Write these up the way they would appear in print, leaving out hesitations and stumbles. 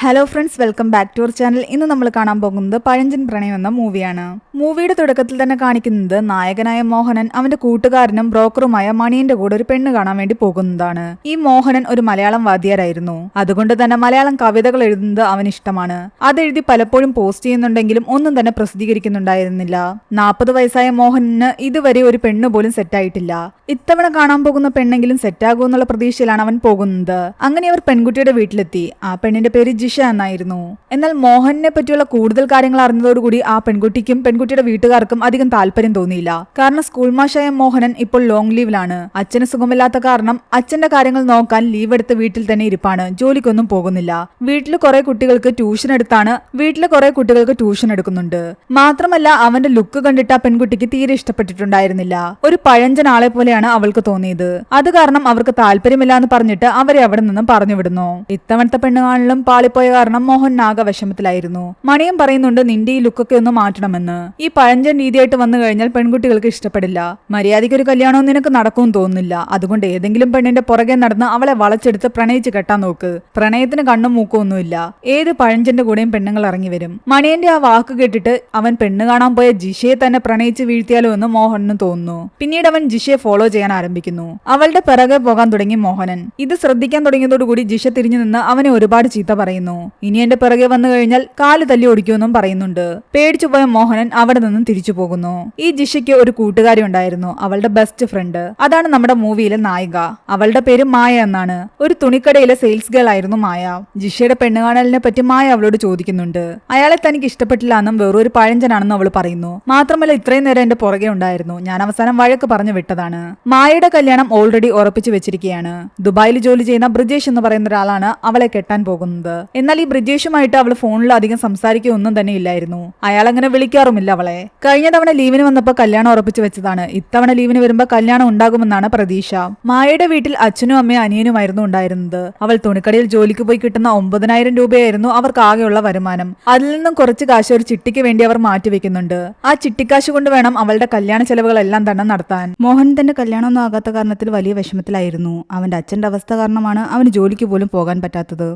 Hello friends, welcome back to our channel. ഇന്ന് നമ്മൾ കാണാൻ പോകുന്നത് പഴഞ്ചൻ പ്രണയം എന്ന മൂവിയാണ്. മൂവിയുടെ തുടക്കത്തിൽ തന്നെ കാണിക്കുന്നത് നായകനായ മോഹനൻ അവന്റെ കൂട്ടുകാരനും ബ്രോക്കറുമായ മണിയന്റെ കൂടെ ഒരു പെണ്ണ് കാണാൻ വേണ്ടി പോകുന്നതാണ്. ഈ മോഹനൻ ഒരു മലയാളം വാദ്യാരായിരുന്നു. അതുകൊണ്ട് തന്നെ മലയാളം കവിതകൾ എഴുതുന്നത് അവന് ഇഷ്ടമാണ്. അതെഴുതി പലപ്പോഴും പോസ്റ്റ് ചെയ്യുന്നുണ്ടെങ്കിലും ഒന്നും തന്നെ പ്രസിദ്ധീകരിക്കുന്നുണ്ടായിരുന്നില്ല. 40 വയസ്സായ മോഹനന് ഇതുവരെ ഒരു പെണ്ണ് പോലും സെറ്റായിട്ടില്ല. ഇത്തവണ കാണാൻ പോകുന്ന പെണ്ണെങ്കിലും സെറ്റാകുമെന്നുള്ള പ്രതീക്ഷയിലാണ് അവൻ പോകുന്നത്. അങ്ങനെ അവർ പെൺകുട്ടിയുടെ വീട്ടിലെത്തി. ആ പെണ്ണിന്റെ പേര് ജിഷ എന്നായിരുന്നു. എന്നാൽ മോഹനെ പറ്റിയുള്ള കൂടുതൽ കാര്യങ്ങൾ അറിഞ്ഞതോടുകൂടി ആ പെൺകുട്ടിക്കും പെൺകുട്ടിയുടെ വീട്ടുകാർക്കും അധികം താല്പര്യം തോന്നിയില്ല. കാരണം സ്കൂൾ മാഷായ മോഹനൻ ഇപ്പോൾ ലോങ് ലീവിലാണ്. അച്ഛന് സുഖമില്ലാത്ത കാരണം അച്ഛന്റെ കാര്യങ്ങൾ നോക്കാൻ ലീവ് എടുത്ത് വീട്ടിൽ തന്നെ ഇരിപ്പാണ്. ജോലിക്കൊന്നും പോകുന്നില്ല. വീട്ടിൽ കുറെ കുട്ടികൾക്ക് ട്യൂഷൻ എടുക്കുന്നുണ്ട്. മാത്രമല്ല അവന്റെ ലുക്ക് കണ്ടിട്ട് ആ പെൺകുട്ടിക്ക് തീരെ ഇഷ്ടപ്പെട്ടിട്ടുണ്ടായിരുന്നില്ല. ഒരു പഴഞ്ചൻ ആളെ പോലെയാണ് അവൾക്ക് തോന്നിയത്. അത് കാരണം അവർക്ക് താല്പര്യമില്ല എന്ന് പറഞ്ഞിട്ട് അവരെ അവിടെ നിന്നും പറഞ്ഞു വിടുന്നു. ഇത്തവണത്തെ പെണ്ണുകാണലും പാളിപ്പോയ കാരണം മോഹൻ നാഗവിഷമത്തിലായിരുന്നു. മണിയും പറയുന്നുണ്ട്, നിന്റെ ഈ ലുക്കൊക്കെ ഒന്ന് മാറ്റണമെന്ന്. ഈ പഴഞ്ചൻ രീതിയായിട്ട് വന്നു കഴിഞ്ഞാൽ പെൺകുട്ടികൾക്ക് ഇഷ്ടപ്പെടില്ല. മര്യാദയ്ക്ക് ഒരു കല്യാണവും നിനക്ക് നടക്കുമെന്ന് തോന്നുന്നില്ല. അതുകൊണ്ട് ഏതെങ്കിലും പെണ്ണിന്റെ പുറകെ നടന്ന് അവളെ വളച്ചെടുത്ത് പ്രണയിച്ച് കെട്ടാൻ നോക്ക്. പ്രണയത്തിന് കണ്ണും മൂക്കൊന്നുമില്ല. ഏത് പഴഞ്ചന്റെ കൂടെയും പെണ്ണുങ്ങൾ ഇറങ്ങി വരും. മണിയന്റെ ആ വാക്ക് കേട്ടിട്ട് അവൻ പെണ്ണ് കാണാൻ പോയ ജിഷയെ തന്നെ പ്രണയിച്ച് വീഴ്ത്തിയാലോ എന്ന് മോഹനന് തോന്നുന്നു. പിന്നീട് അവൻ ജിഷയെ ഫോളോ ചെയ്യാൻ ആരംഭിക്കുന്നു. അവളുടെ പിറകെ പോകാൻ തുടങ്ങി മോഹനൻ. ഇത് ശ്രദ്ധിക്കാൻ തുടങ്ങിയതോടുകൂടി ജിഷ തിരിഞ്ഞു നിന്ന് അവനെ ഒരുപാട് ചീത്ത പറയുന്നു. ഇനി എന്റെ പിറകെ വന്നു കഴിഞ്ഞാൽ കാല് തല്ലി ഓടിക്കുമെന്നും പറയുന്നുണ്ട്. പേടിച്ചു പോയ മോഹനൻ അവിടെ നിന്നും തിരിച്ചു പോകുന്നു. ഈ ജിഷയ്ക്ക് ഒരു കൂട്ടുകാരി ഉണ്ടായിരുന്നു, അവളുടെ ബെസ്റ്റ് ഫ്രണ്ട്. അതാണ് നമ്മുടെ മൂവിയിലെ നായിക. അവളുടെ പേര് മായ എന്നാണ്. ഒരു തുണിക്കടയിലെ സെയിൽസ് ഗേൾ ആയിരുന്നു മായ. ജിഷയുടെ പെണ്ണുകാണലിനെ പറ്റി മായ അവളോട് ചോദിക്കുന്നുണ്ട്. അയാളെ തനിക്ക് ഇഷ്ടപ്പെട്ടില്ല എന്നും വേറൊരു പഴഞ്ചനാണെന്നും അവൾ പറയുന്നു. മാത്രമല്ല ഇത്രയും നേരം എന്റെ പുറകെ ഉണ്ടായിരുന്നു. ഞാൻ അവസാനം വഴക്ക് പറഞ്ഞു വിട്ടതാണ്. മായയുടെ കല്യാണം ഓൾറെഡി ഉറപ്പിച്ചു വെച്ചിരിക്കുകയാണ്. ദുബായിൽ ജോലി ചെയ്യുന്ന ബ്രിജേഷ് എന്ന് പറയുന്ന ഒരാളാണ് അവളെ കെട്ടാൻ പോകുന്നത്. എന്നാൽ ഈ ബ്രിജേഷുമായിട്ട് അവൾ ഫോണിൽ അധികം സംസാരിക്കുകയൊന്നും തന്നെ ഇല്ലായിരുന്നു. അയാൾ അങ്ങനെ വിളിക്കാറുമില്ല അവളെ. കഴിഞ്ഞ തവണ ലീവിന് വന്നപ്പോൾ കല്യാണം ഉറപ്പിച്ചു വെച്ചതാണ്. ഇത്തവണ ലീവിന് വരുമ്പോൾ കല്യാണം ഉണ്ടാകുമെന്നാണ് പ്രതീക്ഷ. മായയുടെ വീട്ടിൽ അച്ഛനും അമ്മയും അനിയനുമായിരുന്നു ഉണ്ടായിരുന്നത്. അവൾ തുണിക്കടയിൽ ജോലിക്ക് പോയി കിട്ടുന്ന 9,000 രൂപയായിരുന്നു അവർക്ക് ആകെയുള്ള വരുമാനം. അതിൽ നിന്നും കുറച്ച് കാശ് ഒരു ചിട്ടിക്ക് വേണ്ടി അവർ മാറ്റിവെക്കുന്നുണ്ട്. ആ ചിട്ടിക്കാശ് കൊണ്ട് വേണം അവളുടെ കല്യാണ ചെലവുകളെല്ലാം തന്നെ നടത്താൻ. മോഹൻ തന്റെ കല്യാണമൊന്നും ആകാത്ത കാരണത്തിൽ വലിയ വിഷമത്തിലായിരുന്നു. അവന്റെ അച്ഛന്റെ അവസ്ഥ കാരണമാണ് അവന് ജോലിക്ക് പോലും പോകാൻ പറ്റാത്തത്.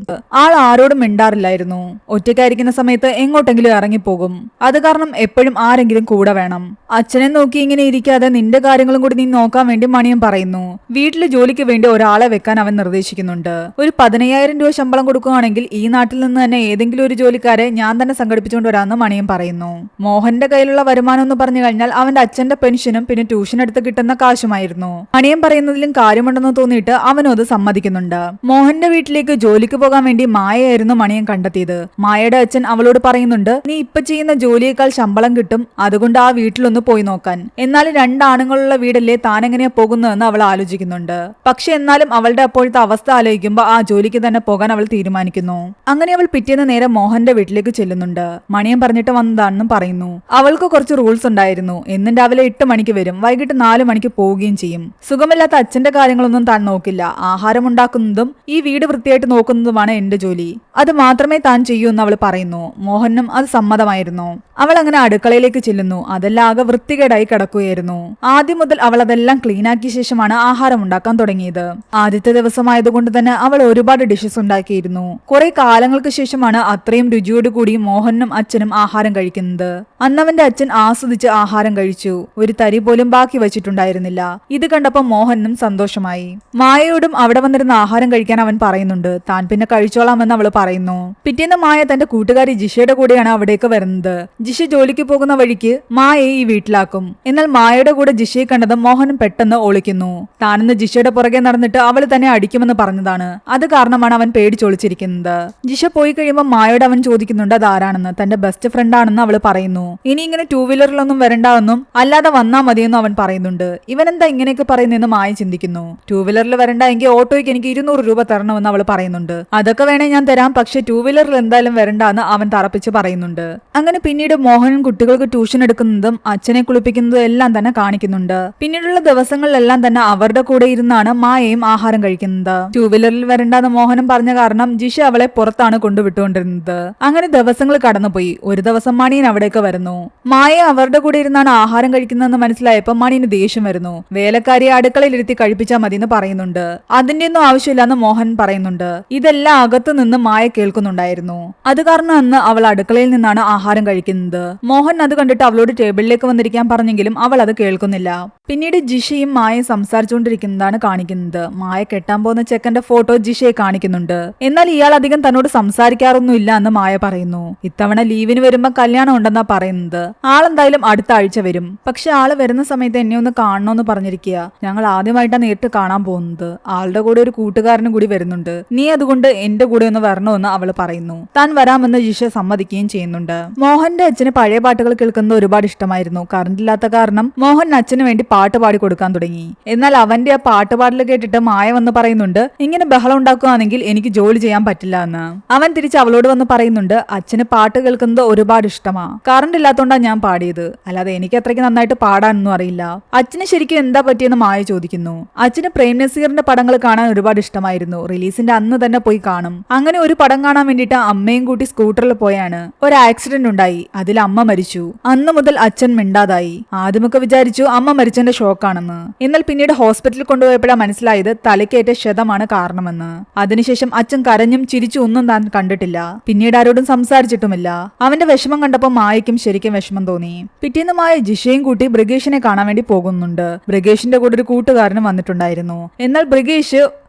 ആൾ ആരോടും മിണ്ടാറില്ലായിരുന്നു. ഒറ്റയ്ക്കായിരിക്കുന്ന സമയത്ത് എങ്ങോട്ടെങ്കിലും ഇറങ്ങിപ്പോകും. അത് കാരണം എപ്പോഴും ആരെങ്കിലും കൂടെ വേണം. അച്ഛനെ നോക്കി ഇങ്ങനെ ഇരിക്കാതെ നിന്റെ കാര്യങ്ങളും കൂടി നീ നോക്കാൻ വേണ്ടി മണിയും പറയുന്നു. വീട്ടില് ജോലിക്ക് വേണ്ടി ഒരാളെ വെക്കാൻ അവൻ നിർദ്ദേശിക്കുന്നുണ്ട്. ഒരു 15,000 രൂപ ശമ്പളം കൊടുക്കുകയാണെങ്കിൽ ഈ നാട്ടിൽ നിന്ന് തന്നെ ഏതെങ്കിലും ഒരു ജോലിക്കാരെ ഞാൻ തന്നെ സംഘടിപ്പിച്ചുകൊണ്ട് വരാമെന്ന് മണിയും പറയുന്നു. മോഹന്റെ കയ്യിലുള്ള വരുമാനം എന്ന് പറഞ്ഞു കഴിഞ്ഞാൽ അവന്റെ അച്ഛന്റെ പെൻഷനും പിന്നെ ട്യൂഷൻ എടുത്ത് കിട്ടുന്ന കാശുമായിരുന്നു. മണിയും പറയുന്നതിലും കാര്യമുണ്ടെന്ന് തോന്നിയിട്ട് അവനും അത് സമ്മതിക്കുന്നുണ്ട്. മോഹന്റെ വീട്ടിലേക്ക് ജോലിക്ക് പോകാൻ വേണ്ടി മായയായിരുന്നു മണിയൻ കണ്ടെത്തിയത്. മായയുടെ അച്ഛൻ അവളോട് പറയുന്നുണ്ട്, നീ ഇപ്പൊ ചെയ്യുന്ന ജോലിയേക്കാൾ ശമ്പളം കിട്ടും, അതുകൊണ്ട് ആ വീട്ടിലൊന്ന് പോയി നോക്കാൻ. എന്നാലും 2 ആണുങ്ങളുള്ള വീടല്ലേ താൻ എങ്ങനെയാ പോകുന്നതെന്ന് അവൾ ആലോചിക്കുന്നുണ്ട്. പക്ഷെ എന്നാലും അവളുടെ അപ്പോഴത്തെ അവസ്ഥ ആലോചിക്കുമ്പോൾ ആ ജോലിക്ക് തന്നെ പോകാൻ അവൾ തീരുമാനിക്കുന്നു. അങ്ങനെ അവൾ പിറ്റേന്ന് നേരെ മോഹന്റെ വീട്ടിലേക്ക് ചെല്ലുന്നുണ്ട്. മണിയൻ പറഞ്ഞിട്ട് വന്നതാണെന്നും പറയുന്നു. അവൾക്ക് കുറച്ച് റൂൾസ് ഉണ്ടായിരുന്നു. എന്നും രാവിലെ 8 മണിക്ക് വരും, വൈകിട്ട് 4 മണിക്ക് പോവുകയും ചെയ്യും. സുഖമില്ലാത്ത അച്ഛന്റെ കാര്യങ്ങളൊന്നും താൻ നോക്കില്ല. ആഹാരം ഉണ്ടാക്കുന്നതും ഈ വീട് വൃത്തിയായിട്ട് നോക്കുന്നതുമാണ് എന്റെ ജോലി. അത് മാത്രമേ താൻ ചെയ്യൂ എന്ന് അവൾ പറയുന്നു. മോഹനും അത് സമ്മതമായിരുന്നു. അവൾ അങ്ങനെ അടുക്കളയിലേക്ക് ചെല്ലുന്നു. അതെല്ലാം ആകെ വൃത്തികേടായി കിടക്കുകയായിരുന്നു. ആദ്യം മുതൽ അവൾ അതെല്ലാം ക്ലീൻ ആക്കിയ ശേഷമാണ് ആഹാരം ഉണ്ടാക്കാൻ തുടങ്ങിയത്. ആദ്യത്തെ ദിവസമായതുകൊണ്ട് തന്നെ അവൾ ഒരുപാട് ഡിഷസ് ഉണ്ടാക്കിയിരുന്നു. കുറെ കാലങ്ങൾക്ക് ശേഷമാണ് അത്രയും രുചിയോടുകൂടി മോഹനും അച്ഛനും ആഹാരം കഴിക്കുന്നത്. അന്നവന്റെ അച്ഛൻ ആസ്വദിച്ച് ആഹാരം കഴിച്ചു. ഒരു തരി പോലും ബാക്കി വെച്ചിട്ടുണ്ടായിരുന്നില്ല. ഇത് കണ്ടപ്പോൾ മോഹനും സന്തോഷമായി. മായയോടും അവിടെ വന്നിരുന്ന ആഹാരം കഴിക്കാൻ അവൻ പറയുന്നുണ്ട്. താൻ പിന്നെ കഴിച്ചോളാമെന്ന് അവൾ പറയുന്നു. പിറ്റേന്ന് മായ തന്റെ കൂട്ടുകാരി ജിഷയുടെ കൂടെയാണ് അവിടേക്ക് വരുന്നത്. ജിഷ ജോലിക്ക് പോകുന്ന വഴിക്ക് മായയെ ഈ വീട്ടിലാക്കും. എന്നാൽ മായയുടെ കൂടെ ജിഷയെ കണ്ടത് മോഹനും പെട്ടെന്ന് ഒളിക്കുന്നു. താനെന്ന് ജിഷയുടെ പുറകെ നടന്നിട്ട് അവൾ തന്നെ അടിക്കുമെന്ന് പറഞ്ഞതാണ്. അത് കാരണമാണ് അവൻ പേടിച്ചൊളിച്ചിരിക്കുന്നത്. ജിഷ പോയി കഴിയുമ്പോൾ മായയോട് അവൻ ചോദിക്കുന്നുണ്ട് അതാരാണെന്ന്. തന്റെ ബെസ്റ്റ് ഫ്രണ്ട് ആണെന്ന് അവൾ പറയുന്നു. ഇനി ഇങ്ങനെ 2 വീലറിലൊന്നും വരണ്ടെന്നും അല്ലാതെ വന്നാ മതിയെന്നും അവൻ പറയുന്നുണ്ട്. ഇവനെന്താ ഇങ്ങനെയൊക്കെ പറയുന്നതെന്ന് മായ ചിന്തിക്കുന്നു. 2 വീലറിൽ വരണ്ട എങ്കിൽ ഓട്ടോയ്ക്ക് എനിക്ക് 200 രൂപ തരണമെന്ന് അവൾ പറയുന്നുണ്ട്. അതൊക്കെ വേണേ ഞാൻ തരാം, പക്ഷെ 2 വീലറിൽ എന്തായാലും വരണ്ടെന്ന് അവൻ തറപ്പിച്ച് പറയുന്നുണ്ട്. അങ്ങനെ പിന്നീട് മോഹനും കുട്ടികൾക്ക് ട്യൂഷൻ എടുക്കുന്നതും അച്ഛനെ കുളിപ്പിക്കുന്നതും എല്ലാം തന്നെ കാണിക്കുന്നുണ്ട്. പിന്നീടുള്ള ദിവസങ്ങളിലെല്ലാം തന്നെ അവരുടെ കൂടെ ഇരുന്നാണ് മായയും ആഹാരം കഴിക്കുന്നത്. 2 വീലറിൽ വരണ്ടെന്ന് മോഹനും പറഞ്ഞ കാരണം ജിഷ അവളെ പുറത്താണ് കൊണ്ടുവിട്ടുകൊണ്ടിരുന്നത്. അങ്ങനെ ദിവസങ്ങൾ കടന്നുപോയി. ഒരു ദിവസം മണിയൻ അവിടേക്ക് വരുന്നു. മായ അവരുടെ കൂടെ ഇരുന്നാണ് ആഹാരം കഴിക്കുന്നതെന്ന് മനസ്സിലായപ്പോൾ മണിയന് ദേഷ്യം വരുന്നു. വേലക്കാരിയെ അടുക്കളയിൽ ഇരുത്തി കഴിപ്പിച്ചാൽ മതി എന്ന് പറയുന്നുണ്ട്. അതിന്റെ ഒന്നും ആവശ്യമില്ലെന്ന് മോഹൻ പറയുന്നുണ്ട്. ഇതെല്ലാം അകത്തു നിന്ന് മായ മായ കേൾക്കുന്നുണ്ടായിരുന്നു. അത് കാരണം അന്ന് അവൾ അടുക്കളയിൽ നിന്നാണ് ആഹാരം കഴിക്കുന്നത്. മോഹൻ അത് കണ്ടിട്ട് അവളോട് ടേബിളിലേക്ക് വന്നിരിക്കാൻ പറഞ്ഞെങ്കിലും അവൾ അത് കേൾക്കുന്നില്ല. പിന്നീട് ജിഷയും മായയും സംസാരിച്ചുകൊണ്ടിരിക്കുന്നതാണ് കാണിക്കുന്നത്. മായ കെട്ടാൻ പോകുന്ന ചെക്കന്റെ ഫോട്ടോ ജിഷയെ കാണിക്കുന്നുണ്ട്. എന്നാൽ ഇയാൾ അധികം തന്നോട് സംസാരിക്കാറൊന്നുമില്ല എന്ന് മായ പറയുന്നു. ഇത്തവണ ലീവിന് വരുമ്പോ കല്യാണം ഉണ്ടെന്നാ പറയുന്നത്. ആളെന്തായാലും അടുത്ത ആഴ്ച വരും. പക്ഷെ ആള് വരുന്ന സമയത്ത് എന്നെ ഒന്ന് കാണണമെന്ന് പറഞ്ഞിരിക്കുക. ഞങ്ങൾ ആദ്യമായിട്ടാണ് നേരിട്ട് കാണാൻ പോകുന്നത്. ആളുടെ കൂടെ ഒരു കൂട്ടുകാരനും കൂടി വരുന്നുണ്ട്. നീ അതുകൊണ്ട് എന്റെ കൂടെ ഒന്ന് വരണമെന്ന് അവള് പറയുന്നു. താൻ വരാമെന്ന് ജിഷ സമ്മതിക്കുകയും ചെയ്യുന്നുണ്ട്. മോഹന്റെ അച്ഛന് പഴയ പാട്ടുകൾ കേൾക്കുന്നത് ഒരുപാട് ഇഷ്ടമായിരുന്നു. കറണ്ട് ഇല്ലാത്ത കാരണം മോഹൻ അച്ഛന് വേണ്ടി പാട്ട് പാടി കൊടുക്കാൻ തുടങ്ങി. എന്നാൽ അവന്റെ ആ പാട്ടുപാടൽ കേട്ടിട്ട് മായ വന്ന് പറയുന്നുണ്ട്, ഇങ്ങനെ ബഹളം ഉണ്ടാക്കുകയാണെങ്കിൽ എനിക്ക് ജോലി ചെയ്യാൻ പറ്റില്ല എന്ന്. അവൻ തിരിച്ച് അവളോട് വന്ന് പറയുന്നുണ്ട്, അച്ഛന് പാട്ട് കേൾക്കുന്നത് ഒരുപാട് ഇഷ്ടമാ. കറണ്ട് ഇല്ലാത്തോണ്ടാ ഞാൻ പാടിയത്, അല്ലാതെ എനിക്ക് അത്രയ്ക്ക് നന്നായിട്ട് പാടാനൊന്നും അറിയില്ല. അച്ഛന് ശരിക്കും എന്താ പറ്റിയെന്ന് മായ ചോദിക്കുന്നു. അച്ഛന് പ്രേം നസീറിന്റെ പടങ്ങൾ കാണാൻ ഒരുപാട് ഇഷ്ടമായിരുന്നു. റിലീസിന്റെ അന്ന് തന്നെ പോയി കാണും. അങ്ങനെ ഒരു പടം കാണാൻ വേണ്ടിയിട്ട് അമ്മയും കൂട്ടി സ്കൂട്ടറിൽ പോയാണ്. ഒരു ആക്സിഡന്റ് ഉണ്ടായി. അതിൽ അമ്മ മരിച്ചു. അന്ന് മുതൽ അച്ഛൻ മിണ്ടാതായി. ആദ്യമൊക്കെ വിചാരിച്ചു അമ്മ മരിച്ചതിന്റെ ഷോക്കാണെന്ന്. എന്നാൽ പിന്നീട് ഹോസ്പിറ്റലിൽ കൊണ്ടുപോയപ്പോഴാണ് മനസ്സിലായത് തലക്കേറ്റ ക്ഷതമാണ് കാരണമെന്ന്. അതിനുശേഷം അച്ഛൻ കരഞ്ഞും ചിരിച്ചു ഒന്നും താൻ കണ്ടിട്ടില്ല. പിന്നീട് ആരോടും സംസാരിച്ചിട്ടുമില്ല. അവന്റെ വിഷമം കണ്ടപ്പോൾ മായയ്ക്കും ശരിക്കും വിഷമം തോന്നി. പിറ്റേന്ന് മായ ജിഷയും കൂട്ടി ബ്രിഗേഷിനെ കാണാൻ വേണ്ടി പോകുന്നുണ്ട്. ബ്രിഗേഷിന്റെ കൂടെ ഒരു കൂട്ടുകാരനും വന്നിട്ടുണ്ടായിരുന്നു. എന്നാൽ ബ്രിഗേഷ്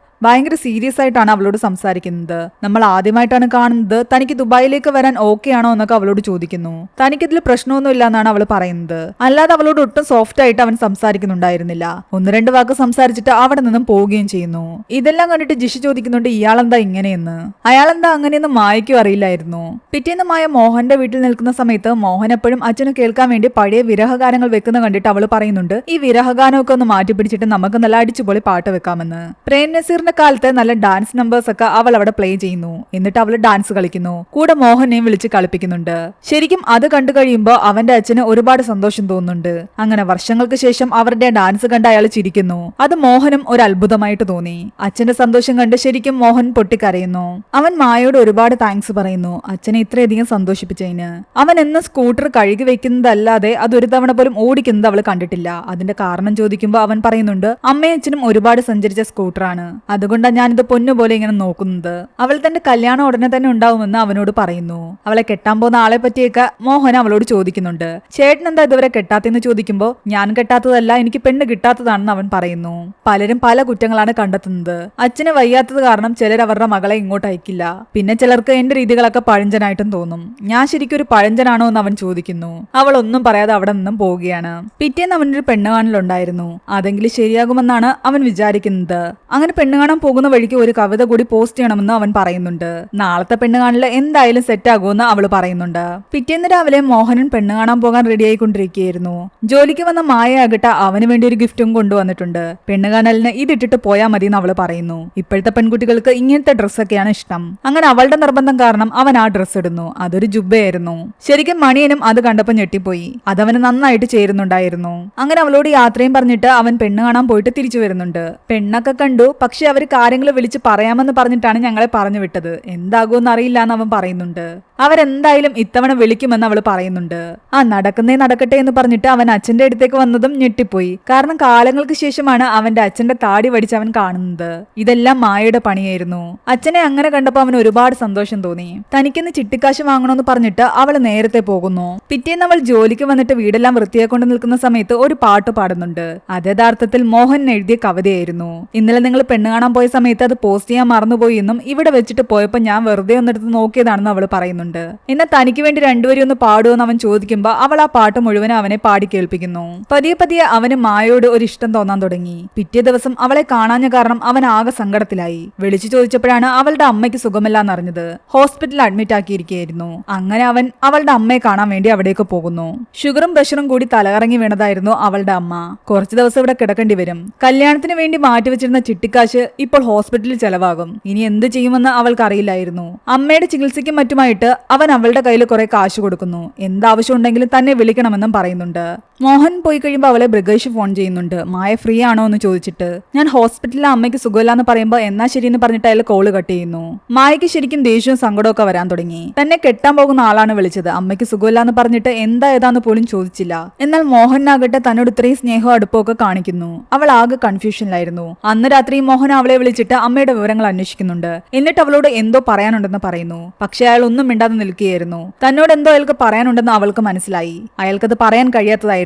ഭയങ്കര സീരിയസ് ആയിട്ടാണ് അവളോട് സംസാരിക്കുന്നത്. നമ്മൾ ആദ്യമായിട്ടാണ് കാണുന്നത്. തനിക്ക് ദുബായിലേക്ക് വരാൻ ഓക്കെ ആണോ എന്നൊക്കെ അവളോട് ചോദിക്കുന്നു. തനിക്കിതിൽ പ്രശ്നമൊന്നും ഇല്ല എന്നാണ് അവൾ പറയുന്നത്. അല്ലാതെ അവളോട് ഒട്ടും സോഫ്റ്റ് ആയിട്ട് അവൻ സംസാരിക്കുന്നുണ്ടായിരുന്നില്ല. ഒന്ന് രണ്ട് വാക്ക് സംസാരിച്ചിട്ട് അവിടെ നിന്നും പോവുകയും ചെയ്യുന്നു. ഇതെല്ലാം കണ്ടിട്ട് ജിഷ ചോദിക്കുന്നുണ്ട്, ഇയാളെന്താ ഇങ്ങനെയെന്ന്. അയാളെന്താ അങ്ങനെയെന്ന് മായയ്ക്കും അറിയില്ലായിരുന്നു. പിറ്റേന്ന് മായ മോഹന്റെ വീട്ടിൽ നിൽക്കുന്ന സമയത്ത് മോഹൻ എപ്പോഴും അച്ഛന് കേൾക്കാൻ വേണ്ടി പഴയ വിരഹഗാനങ്ങൾ വെക്കുന്ന കണ്ടിട്ട് അവൾ പറയുന്നുണ്ട്, ഈ വിരഹഗാനമൊക്കെ ഒന്ന് മാറ്റിപ്പിടിച്ചിട്ട് നമുക്ക് നല്ല അടിച്ചുപൊളി പാട്ട് വെക്കാമെന്ന്. പ്രേം നസീർ കാലത്ത് നല്ല ഡാൻസ് നമ്പേഴ്സ് ഒക്കെ അവൾ അവിടെ പ്ലേ ചെയ്യുന്നു. എന്നിട്ട് അവൾ ഡാൻസ് കളിക്കുന്നു. കൂടെ മോഹനെയും വിളിച്ച് കളിപ്പിക്കുന്നുണ്ട്. ശരിക്കും അത് കണ്ടു കഴിയുമ്പോൾ അവന്റെ അച്ഛന് ഒരുപാട് സന്തോഷം തോന്നുന്നുണ്ട്. അങ്ങനെ വർഷങ്ങൾക്ക് ശേഷം അവരുടെ ഡാൻസ് കണ്ട് അയാൾ ചിരിക്കുന്നു. അത് മോഹനും ഒരു അത്ഭുതമായിട്ട് തോന്നി. അച്ഛന്റെ സന്തോഷം കണ്ട് ശരിക്കും മോഹൻ പൊട്ടിക്കരയുന്നു. അവൻ മായയോട് ഒരുപാട് താങ്ക്സ് പറയുന്നു, അച്ഛനെ ഇത്രയധികം സന്തോഷിപ്പിച്ചതിന്. അവൻ എന്ന സ്കൂട്ടർ കഴുകി വെക്കുന്നതല്ലാതെ അതൊരു തവണ പോലും ഓടിക്കുന്നത് അവൾ കണ്ടിട്ടില്ല. അതിന്റെ കാരണം ചോദിക്കുമ്പോൾ അവൻ പറയുന്നുണ്ട്, അമ്മയും അച്ഛനും ഒരുപാട് സഞ്ചരിച്ച സ്കൂട്ടറാണ്, അതുകൊണ്ടാണ് ഞാനിത് പൊന്നുപോലെ ഇങ്ങനെ നോക്കുന്നത്. അവൾ തന്റെ കല്യാണം ഉടനെ തന്നെ ഉണ്ടാവുമെന്ന് അവനോട് പറയുന്നു. അവളെ കെട്ടാൻ പോകുന്ന ആളെ പറ്റിയൊക്കെ മോഹൻ അവളോട് ചോദിക്കുന്നുണ്ട്. ചേട്ടൻ എന്താ ഇതുവരെ കെട്ടാത്തെന്ന് ചോദിക്കുമ്പോൾ ഞാൻ കെട്ടാത്തതല്ല, എനിക്ക് പെണ്ണ് കിട്ടാത്തതാണെന്ന് അവൻ പറയുന്നു. പലരും പല കുറ്റങ്ങളാണ് കണ്ടെത്തുന്നത്. അച്ഛന് വയ്യാത്തത് കാരണം ചിലർ അവരുടെ മകളെ ഇങ്ങോട്ട് അയക്കില്ല. പിന്നെ ചിലർക്ക് എന്റെ രീതികളൊക്കെ പഴഞ്ചനായിട്ടും തോന്നും. ഞാൻ ശരിക്കും ഒരു പഴഞ്ചനാണോ എന്ന് അവൻ ചോദിക്കുന്നു. അവൾ ഒന്നും പറയാതെ അവിടെ നിന്നും പോവുകയാണ്. പിറ്റേന്ന് അവനൊരു പെണ്ണ് കാണലുണ്ടായിരുന്നു. അതെങ്കിലും ശരിയാകുമെന്നാണ് അവൻ വിചാരിക്കുന്നത്. അങ്ങനെ പെണ്ണ് കാണാൻ പോകുന്ന വഴിക്ക് ഒരു കവിത കൂടി പോസ്റ്റ് ചെയ്യണമെന്ന് അവൻ പറയുന്നുണ്ട്. നാളത്തെ പെണ്ണ് കാണല് എന്തായാലും സെറ്റ് ആകുമെന്ന് അവള് പറയുന്നുണ്ട്. പിറ്റേന്ന് രാവിലെ മോഹനൻ പെണ്ണ് കാണാൻ പോകാൻ റെഡി ആയിക്കൊണ്ടിരിക്കുകയായിരുന്നു. ജോലിക്ക് വന്ന മായ ആകട്ടെ അവന് വേണ്ടി ഒരു ഗിഫ്റ്റും കൊണ്ടുവന്നിട്ടുണ്ട്. പെണ്ണ് കാണലിന് ഇതിട്ടിട്ട് പോയാൽ മതി എന്ന് അവള് പറയുന്നു. ഇപ്പോഴത്തെ പെൺകുട്ടികൾക്ക് ഇങ്ങനത്തെ ഡ്രസ്സൊക്കെയാണ് ഇഷ്ടം. അങ്ങനെ അവളുടെ നിർബന്ധം കാരണം അവൻ ആ ഡ്രസ്സ് ഇടുന്നു. അതൊരു ജുബ്ബയായിരുന്നു. ശരിക്കും മണിയനും അത് കണ്ടപ്പോൾ ഞെട്ടിപ്പോയി. അതവന് നന്നായിട്ട് ചേരുന്നുണ്ടായിരുന്നു. അങ്ങനെ അവളോട് യാത്രയും പറഞ്ഞിട്ട് അവൻ പെണ്ണ് കാണാൻ പോയിട്ട് തിരിച്ചു വരുന്നുണ്ട്. പെണ്ണൊക്കെ കണ്ടു. പക്ഷെ അവര് കാര്യങ്ങൾ വിളിച്ച് പറയാമെന്ന് പറഞ്ഞിട്ടാണ് ഞങ്ങളെ പറഞ്ഞു വിട്ടത്. എന്താകുമെന്ന് അറിയില്ല എന്ന് അവൻ പറയുന്നുണ്ട്. അവരെന്തായാലും ഇത്തവണ വിളിക്കുമെന്ന് അവൾ പറയുന്നുണ്ട്. ആ നടക്കുന്നേ നടക്കട്ടെ എന്ന് പറഞ്ഞിട്ട് അവൻ അച്ഛന്റെ അടുത്തേക്ക് വന്നതും ഞെട്ടിപ്പോയി. കാരണം കാലങ്ങൾക്ക് ശേഷമാണ് അവന്റെ അച്ഛന്റെ താടി വടിച്ച് അവൻ കാണുന്നത്. ഇതെല്ലാം മായയുടെ പണിയായിരുന്നു. അച്ഛനെ അങ്ങനെ കണ്ടപ്പോൾ അവന് ഒരുപാട് സന്തോഷം തോന്നി. തനിക്കിന്ന് ചിട്ടിക്കാശ് വാങ്ങണമെന്ന് പറഞ്ഞിട്ട് അവൾ നേരത്തെ പോകുന്നു. പിറ്റേന്ന് അവൾ ജോലിക്ക് വന്നിട്ട് വീടെല്ലാം വൃത്തിയാക്കൊണ്ട് നിൽക്കുന്ന സമയത്ത് ഒരു പാട്ട് പാടുന്നുണ്ട്. അത് യഥാർത്ഥത്തിൽ മോഹൻ എഴുതിയ കവിതയായിരുന്നു. ഇന്നലെ നിങ്ങൾ പെണ്ണ് കാണാൻ പോയ സമയത്ത് അത് പോസ്റ്റ് ചെയ്യാൻ മറന്നുപോയി എന്നും ഇവിടെ വെച്ചിട്ട് പോയപ്പോൾ ഞാൻ വെറുതെ ഒന്നെടുത്ത് നോക്കിയതാണെന്ന് അവൾ പറയുന്നുണ്ട്. എന്നാൽ തനിക്ക് വേണ്ടി രണ്ടുപേരും ഒന്ന് പാടുമെന്ന് അവൻ ചോദിക്കുമ്പോൾ അവൾ ആ പാട്ട് മുഴുവൻ അവനെ പാടി കേൾപ്പിക്കുന്നു. പതിയെ പതിയെ അവന് മായയോട് ഒരു ഇഷ്ടം തോന്നാൻ തുടങ്ങി. പിറ്റേ ദിവസം അവളെ കാണാഞ്ഞ കാരണം അവൻ ആകെ സങ്കടത്തിലായി. വിളിച്ചു ചോദിച്ചപ്പോഴാണ് അവളുടെ അമ്മയ്ക്ക് സുഖമില്ലാന്ന് അറിഞ്ഞത്. ഹോസ്പിറ്റലിൽ അഡ്മിറ്റ് ആക്കിയിരിക്കുകയായിരുന്നു. അങ്ങനെ അവൻ അവളുടെ അമ്മയെ കാണാൻ വേണ്ടി അവിടേക്ക് പോകുന്നു. ഷുഗറും പ്രഷറും കൂടി തലകറങ്ങി വീണതായിരുന്നു അവളുടെ അമ്മ. കുറച്ചു ദിവസം ഇവിടെ കിടക്കേണ്ടി വരും. കല്യാണത്തിന് വേണ്ടി മാറ്റിവെച്ചിരുന്ന ചിട്ടിക്കാശ് ഇപ്പോൾ ഹോസ്പിറ്റലിൽ ചെലവാകും. ഇനി എന്ത് ചെയ്യുമെന്ന് അവൾക്ക് അറിയില്ലായിരുന്നു. അമ്മയുടെ ചികിത്സയ്ക്കും മറ്റുമായിട്ട് അവൻ അവളുടെ കയ്യിൽ കുറെ കാശ് കൊടുക്കുന്നു. എന്താവശ്യം ഉണ്ടെങ്കിലും തന്നെ വിളിക്കണമെന്നും പറയുന്നുണ്ട്. മോഹൻ പോയി കഴിയുമ്പോൾ അവളെ ബ്രിഗേഷ് ഫോൺ ചെയ്യുന്നുണ്ട്. മായ ഫ്രീ ആണോ എന്ന് ചോദിച്ചിട്ട്. ഞാൻ ഹോസ്പിറ്റലിലെ അമ്മയ്ക്ക് സുഖമില്ലാന്ന് പറയുമ്പോൾ എന്നാ ശരിയെന്ന് പറഞ്ഞിട്ട് അയാൾ കോള് കട്ട് ചെയ്യുന്നു. മായയ്ക്ക് ശരിക്കും ദേഷ്യവും സങ്കടമൊക്കെ വരാൻ തുടങ്ങി. തന്നെ കെട്ടാൻ പോകുന്ന ആളാണ് വിളിച്ചത്. അമ്മയ്ക്ക് സുഖമില്ലാന്ന് പറഞ്ഞിട്ട് എന്താ ഏതാന്ന് പോലും ചോദിച്ചില്ല. എന്നാൽ മോഹനാകട്ടെ തന്നോട് ഇത്രയും സ്നേഹവും അടുപ്പമൊക്കെ കാണിക്കുന്നു. അവൾ ആകെ കൺഫ്യൂഷനിലായിരുന്നു. അന്ന് രാത്രി മോഹൻ അവളെ വിളിച്ചിട്ട് അമ്മയുടെ വിവരങ്ങൾ അന്വേഷിക്കുന്നുണ്ട്. എന്നിട്ട് അവളോട് എന്തോ പറയാനുണ്ടെന്ന് പറയുന്നു. പക്ഷെ അയാൾ ഒന്നും മിണ്ടാതെ നിൽക്കുകയായിരുന്നു. തന്നോട് എന്തോ അയാൾക്ക് പറയാനുണ്ടെന്ന് അവൾക്ക് മനസ്സിലായി. അയാൾക്കത് പറയാൻ കഴിയാത്തതായിരുന്നു.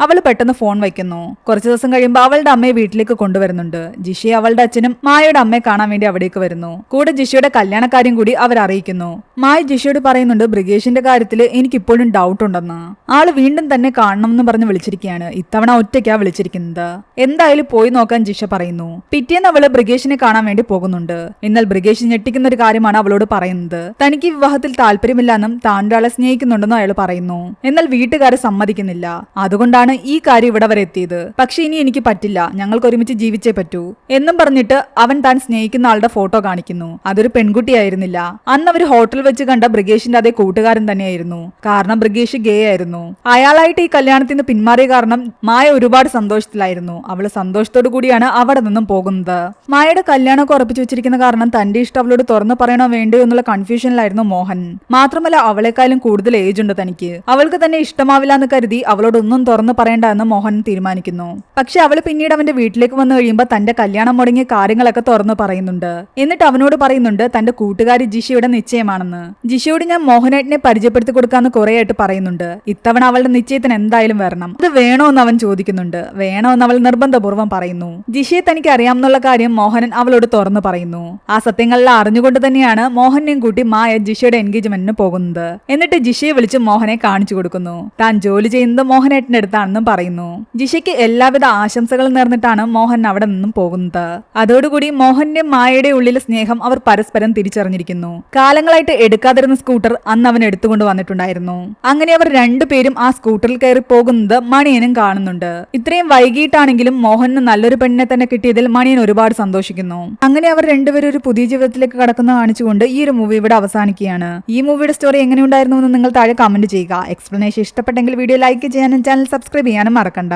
അവൾ പെട്ടെന്ന് ഫോൺ വയ്ക്കുന്നു. കുറച്ചു ദിവസം കഴിയുമ്പോൾ അവളുടെ അമ്മയെ വീട്ടിലേക്ക് കൊണ്ടുവരുന്നുണ്ട്. ജിഷയെ അവളുടെ അച്ഛനും മായയുടെ അമ്മയെ കാണാൻ വേണ്ടി അവിടേക്ക് വരുന്നു. കൂടെ ജിഷയുടെ കല്യാണക്കാര്യം കൂടി അവർ അറിയിക്കുന്നു. മായ ജിഷയോട് പറയുന്നുണ്ട് ബ്രിഗേഷിന്റെ കാര്യത്തിൽ എനിക്കിപ്പോഴും ഡൗട്ട് ഉണ്ടെന്ന്. ആള് വീണ്ടും തന്നെ കാണണം എന്ന് പറഞ്ഞ് വിളിച്ചിരിക്കുകയാണ്. ഇത്തവണ ഒറ്റയ്ക്കാ വിളിച്ചിരിക്കുന്നത്. എന്തായാലും പോയി നോക്കാൻ ജിഷ പറയുന്നു. പിറ്റേന്ന് അവള് ബ്രിഗേഷിനെ കാണാൻ വേണ്ടി പോകുന്നുണ്ട്. എന്നാൽ ബ്രിഗേഷ് ഞെട്ടിക്കുന്ന ഒരു കാര്യമാണ് അവളോട് പറയുന്നത്. തനിക്ക് വിവാഹത്തിൽ താല്പര്യമില്ലെന്നും താൻ ഒരാളെ സ്നേഹിക്കുന്നുണ്ടെന്നും അയാൾ പറയുന്നു. എന്നാൽ വീട്ടുകാരെ സമ്മതിക്കുന്നില്ല. അതുകൊണ്ടാണ് ഈ കാര്യം ഇവിടെ വരെ എത്തിയത്. പക്ഷെ ഇനി എനിക്ക് പറ്റില്ല, ഞങ്ങൾക്ക് ഒരുമിച്ച് ജീവിച്ചേ പറ്റൂ എന്നും പറഞ്ഞിട്ട് അവൻ താൻ സ്നേഹിക്കുന്ന ആളുടെ ഫോട്ടോ കാണിക്കുന്നു. അതൊരു പെൺകുട്ടിയായിരുന്നില്ല. അന്ന് അവർ ഹോട്ടൽ വെച്ച് കണ്ട ബ്രിഗേഷിന്റെ അതേ കൂട്ടുകാരൻ തന്നെയായിരുന്നു. കാരണം ബ്രിഗേഷ് ഗേ ആയിരുന്നു. അയാളായിട്ട് ഈ കല്യാണത്തിൽ നിന്ന് പിന്മാറിയ കാരണം മായ ഒരുപാട് സന്തോഷത്തിലായിരുന്നു. അവള് സന്തോഷത്തോടു കൂടിയാണ് അവിടെ നിന്നും പോകുന്നത്. മായയുടെ കല്യാണമൊക്കെ ഉറപ്പിച്ചു വെച്ചിരിക്കുന്ന കാരണം തന്റെ ഇഷ്ടം അവളോട് തുറന്നു പറയണോ വേണ്ടോ എന്നുള്ള കൺഫ്യൂഷനിലായിരുന്നു മോഹൻ. മാത്രമല്ല അവളെക്കാളും കൂടുതൽ ഏജ് ഉണ്ട് തനിക്ക്. അവൾക്ക് തന്നെ ഇഷ്ടമാവില്ല എന്ന് കരുതി അവളോടൊന്നും തുറന്നു പറയേണ്ട എന്ന് മോഹൻ തീരുമാനിക്കുന്നു. പക്ഷെ അവൾ പിന്നീട് അവന്റെ വീട്ടിലേക്ക് വന്നു കഴിയുമ്പോൾ തന്റെ കല്യാണം മുടങ്ങിയ കാര്യങ്ങളൊക്കെ തുറന്നു പറയുന്നുണ്ട്. എന്നിട്ട് അവനോട് പറയുന്നുണ്ട് തന്റെ കൂട്ടുകാരി ജിഷയുടെ നിശ്ചയമാണെന്ന്. ജിഷയോട് ഞാൻ മോഹനേട്ടനെ പരിചയപ്പെടുത്തി കൊടുക്കാന്ന് കുറേയായിട്ട് പറയുന്നുണ്ട്. ഇത്തവണ അവളുടെ നിശ്ചയത്തിന് എന്തായാലും വരണം. അത് വേണോന്ന് അവൻ ചോദിക്കുന്നുണ്ട്. വേണോന്ന് അവൾ നിർബന്ധപൂർവ്വം പറയുന്നു. ജിഷയെ തനിക്ക് അറിയാമെന്നുള്ള കാര്യം മോഹനൻ അവളോട് തുറന്നു പറയുന്നു. ആ സത്യങ്ങളിൽ അറിഞ്ഞുകൊണ്ട് തന്നെയാണ് മോഹനെയും കൂട്ടി മായ ജിഷയുടെ എൻഗേജ്മെന്റിന് പോകുന്നത്. എന്നിട്ട് ജിഷയെ വിളിച്ച് മോഹനെ കാണിച്ചു കൊടുക്കുന്നു. താൻ ജോലി ചെയ്യുന്നത് മോഹനേട്ടന്റെ അടുത്താണെന്നും പറയുന്നു. ജിഷയ്ക്ക് എല്ലാവിധ ആശംസകളും നേർന്നിട്ടാണ് മോഹൻ അവിടെ നിന്നും പോകുന്നത്. അതോടുകൂടി മോഹന്റെ മായയുടെ ഉള്ളിലെ സ്നേഹം അവർ പരസ്പരം തിരിച്ചറിഞ്ഞിരിക്കുന്നു. കാലങ്ങളായിട്ട് എടുക്കാതിരുന്ന സ്കൂട്ടർ അന്ന് അവൻ എടുത്തുകൊണ്ട് വന്നിട്ടുണ്ടായിരുന്നു. അങ്ങനെ അവർ രണ്ടുപേരും ആ സ്കൂട്ടറിൽ കയറി പോകുന്നത് മണിയനും കാണുന്നുണ്ട്. ഇത്രയും വൈകിട്ടാണെങ്കിലും മോഹന് നല്ലൊരു പെണ്ണിനെ തന്നെ കിട്ടിയതിൽ മണിയൻ ഒരുപാട് സന്തോഷിക്കുന്നു. അങ്ങനെ അവർ രണ്ടുപേരും ഒരു പുതിയ ജീവിതത്തിലേക്ക് കടക്കുന്ന കാണിച്ചുകൊണ്ട് ഈ ഒരു മൂവി ഇവിടെ അവസാനിക്കുകയാണ്. ഈ മൂവിയുടെ സ്റ്റോറി എങ്ങനെയുണ്ടായിരുന്നു എന്ന് നിങ്ങൾ താഴെ കമന്റ് ചെയ്യുക. എക്സ്പ്ലനേഷൻ ഇഷ്ടപ്പെട്ടെങ്കിൽ വീഡിയോ ലൈക്ക് ചെയ്യാനും ചാനൽ സബ്സ്ക്രൈബ് ചെയ്യാനും മറക്കണ്ട.